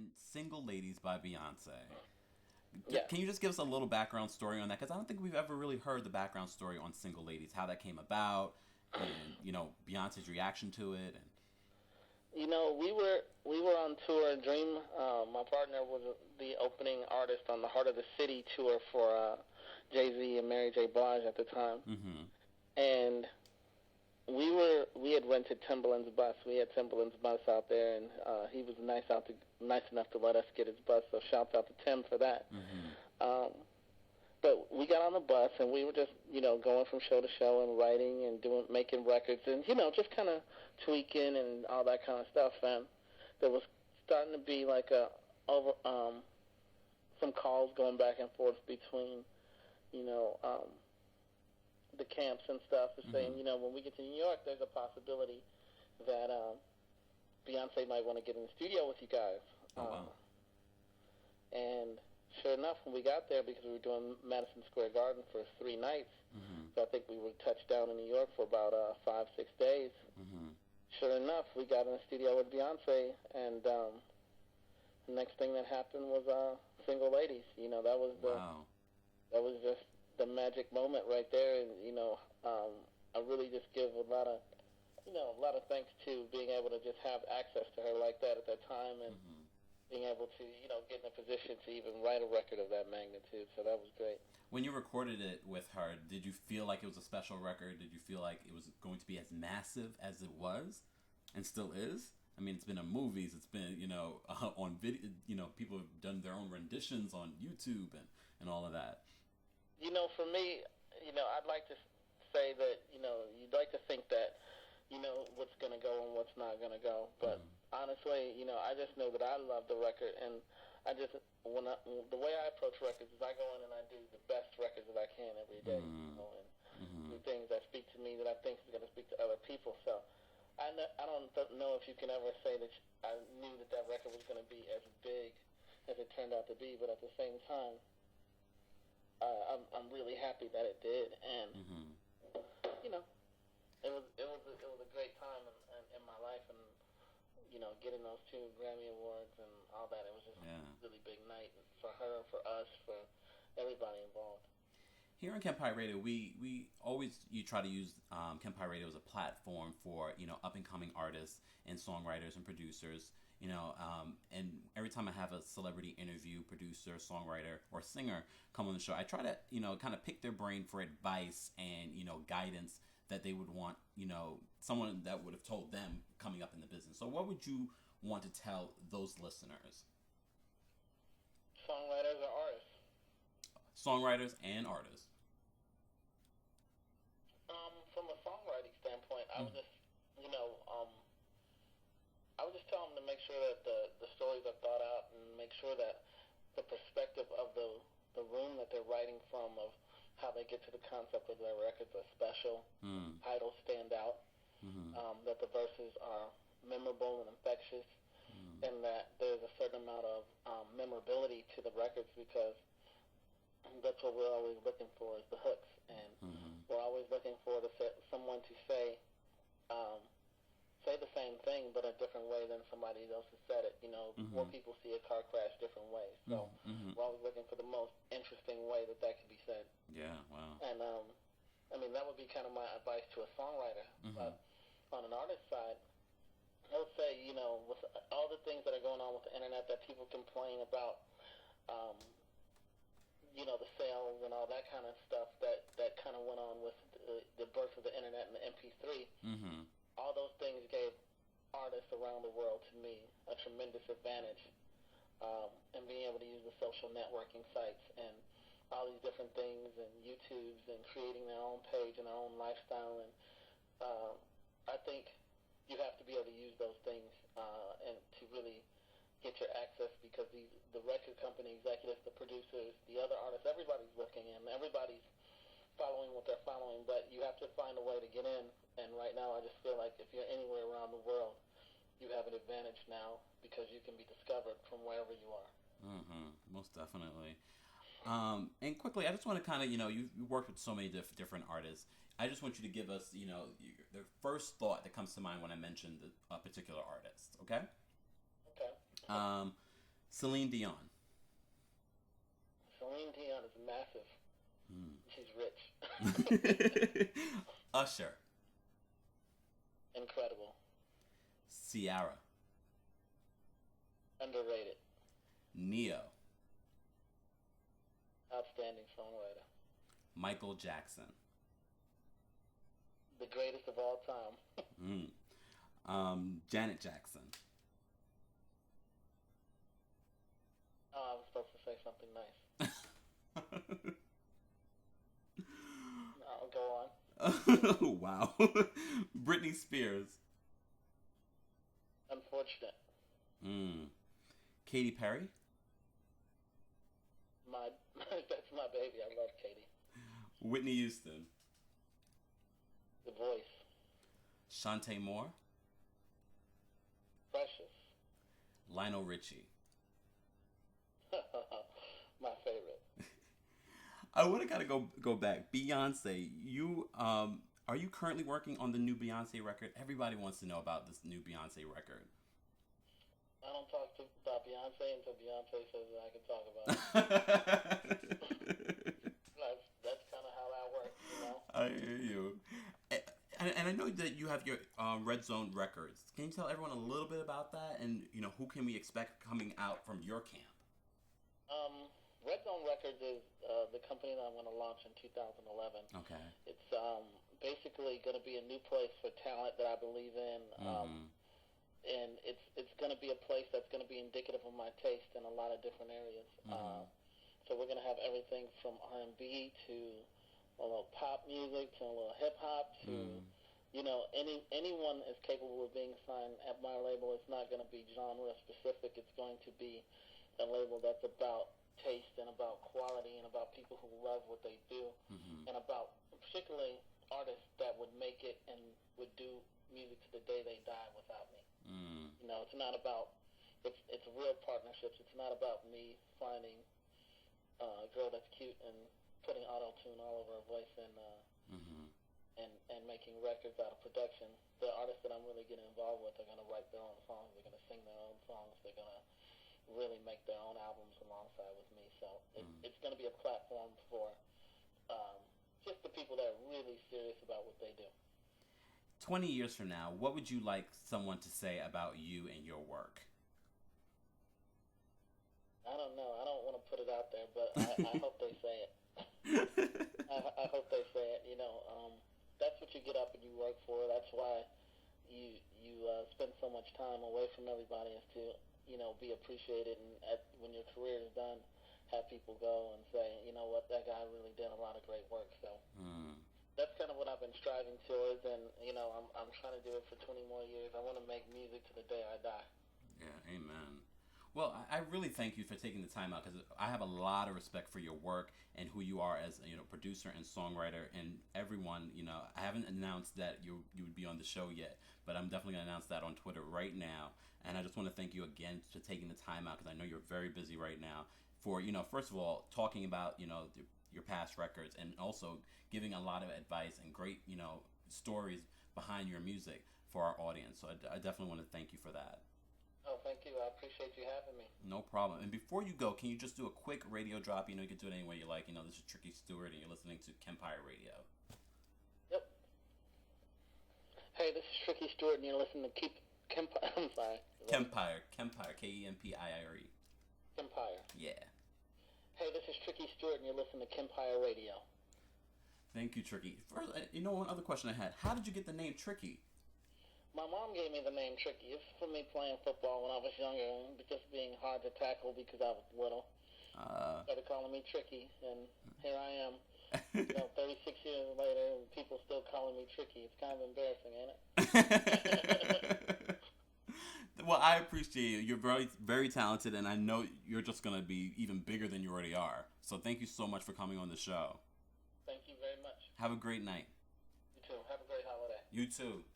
and Single Ladies by Beyonce. Yes. Can you just give us a little background story on that? Because I don't think we've ever really heard the background story on Single Ladies, how that came about, and Beyonce's reaction to it. And we were on tour. Dream, my partner, was the opening artist on the Heart of the City tour for Jay-Z and Mary J. Blige at the time, and we had rented Timbaland's bus. We had Timbaland's bus out there, and he was nice enough to let us get his bus. So shouts out to Tim for that. But we got on the bus, and we were just going from show to show and writing and making records, and just kind of tweaking and all that kind of stuff. And there was starting to be like some calls going back and forth between the camps and stuff, saying, when we get to New York, there's a possibility that Beyonce might want to get in the studio with you guys. Oh, wow. And sure enough, when we got there, because we were doing Madison Square Garden for 3 nights, so I think we were touched down in New York for about 5-6 days. Sure enough, we got in the studio with Beyonce, and the next thing that happened was Single Ladies. That was wow. That was just the magic moment right there, and I really just give a lot of thanks to being able to just have access to her like that at that time, and being able to get in a position to even write a record of that magnitude. So that was great. When you recorded it with her, did you feel like it was a special record? Did you feel like it was going to be as massive as it was, and still is? I mean, it's been in movies. It's been on video. People have done their own renditions on YouTube and all of that. For me, I'd like to say that, you'd like to think that, what's going to go and what's not going to go. But honestly, I just know that I love the record. And the way I approach records is I go in and I do the best records that I can every day, and do things that speak to me that I think is going to speak to other people. So I don't know if you can ever say that I knew that record was going to be as big as it turned out to be. But at the same time, I'm really happy that it did, and it was a great time in my life, and getting those 2 Grammy awards and all that. It was just a really big night for her, for us, for everybody involved. Here on Kempire Radio, we always try to use Kempire Radio as a platform for up and coming artists and songwriters and producers. And every time I have a celebrity interview, producer, songwriter, or singer come on the show, I try to, kind of pick their brain for advice and, guidance that they would want, someone that would have told them coming up in the business. So what would you want to tell those listeners? Songwriters or artists? Songwriters and artists. From a songwriting standpoint, I would just, I would just tell them to make sure that the stories are thought out, and make sure that the perspective of the room that they're writing from, of how they get to the concept of their records, are special. Titles stand out. That the verses are memorable and infectious, and that there's a certain amount of memorability to the records, because that's what we're always looking for, is the hooks, and we're always looking for someone to say the same thing, but a different way than somebody else has said it. More people see a car crash different ways, so we're always looking for the most interesting way that could be said. Yeah, wow. And I mean, that would be kind of my advice to a songwriter. But on an artist side, I would say, with all the things that are going on with the internet that people complain about, the sales and all that kind of stuff that kind of went on with the birth of the internet and the MP3, all those things gave artists around the world, to me, a tremendous advantage, and being able to use the social networking sites and all these different things, and YouTubes, and creating their own page and their own lifestyle. And I think you have to be able to use those things and to really get your access, because the record company executives, the producers, the other artists, everybody's looking, and everybody's following what they're following, but you have to find a way to get in. And right now, I just feel like if you're anywhere around the world, you have an advantage now, because you can be discovered from wherever you are. Most definitely. And quickly, I just want to kind of, you worked with so many different artists. I just want you to give us, the first thought that comes to mind when I mention a particular artist, okay? Okay. Celine Dion. Celine Dion is massive. She's rich. Usher. Incredible. Ciara. Underrated. Neo. Outstanding songwriter. Michael Jackson. The greatest of all time. Janet Jackson. Oh, I was supposed to say something nice. I'll go on. Wow. Britney Spears. Unfortunate. Katy Perry. That's my baby. I love Katy. Whitney Houston. The voice. Shantae Moore. Precious. Lionel Richie. My favorite. I want to kind of go back. Beyonce, you are you currently working on the new Beyonce record? Everybody wants to know about this new Beyonce record. I don't talk about Beyonce until Beyonce says that I can talk about it. That's kind of how that works, you know? I hear you. And I know that you have your Red Zone Records. Can you tell everyone a little bit about that? And, you know, who can we expect coming out from your camp? Red Zone Records is the company that I'm going to launch in 2011. Okay. It's basically going to be a new place for talent that I believe in. And it's going to be a place that's going to be indicative of my taste in a lot of different areas. So we're going to have everything from R&B to a little pop music to a little hip-hop to, you know, anyone is capable of being signed at my label. It's not going to be genre-specific. It's going to be a label that's about taste and about quality and about people who love what they do and about particularly artists that would make it and would do music to the day they die without me. You know, it's not about, it's real partnerships. It's not about me finding a girl that's cute and putting auto-tune all over her voice and making records out of production. The artists that I'm really getting involved with are going to write their own songs. They're going to sing their own songs. They're going to really make their own albums alongside with me. So it's going to be a platform for just the people that are really serious about what they do. 20 years from now, what would you like someone to say about you and your work? I don't know. I don't want to put it out there, but I hope they say it. I hope they say it. You know, that's what you get up and you work for. That's why you spend so much time away from everybody, is to, you know, be appreciated, and when your career is done, have people go and say, you know what, that guy really did a lot of great work. So that's kind of what I've been striving towards, and, you know, I'm trying to do it for 20 more years. I want to make music to the day I die. Yeah, amen. Well, I really thank you for taking the time out, because I have a lot of respect for your work and who you are as, you know, producer and songwriter, and everyone. You know, I haven't announced that you would be on the show yet, but I'm definitely going to announce that on Twitter right now. And I just want to thank you again for taking the time out, because I know you're very busy right now, for, you know, first of all, talking about, you know, your past records, and also giving a lot of advice and great, you know, stories behind your music for our audience. So I definitely want to thank you for that. Oh, thank you. I appreciate you having me. No problem. And before you go, can you just do a quick radio drop? You know, you can do it any way you like. You know, this is Tricky Stewart, and you're listening to Kempire Radio. Yep. Hey, this is Tricky Stewart, and you're listening to Kempire. I'm sorry. Kempire. Kempire. Kempire. Yeah. Hey, this is Tricky Stewart, and you're listening to Kempire Radio. Thank you, Tricky. First, you know, one other question I had. How did you get the name Tricky? My mom gave me the name Tricky. It's for me playing football when I was younger and just being hard to tackle because I was little. Started calling me Tricky, and here I am, you know, 36 years later, and people still calling me Tricky. It's kind of embarrassing, ain't it? Well, I appreciate you. You're very, very talented, and I know you're just going to be even bigger than you already are. So thank you so much for coming on the show. Thank you very much. Have a great night. You too. Have a great holiday. You too.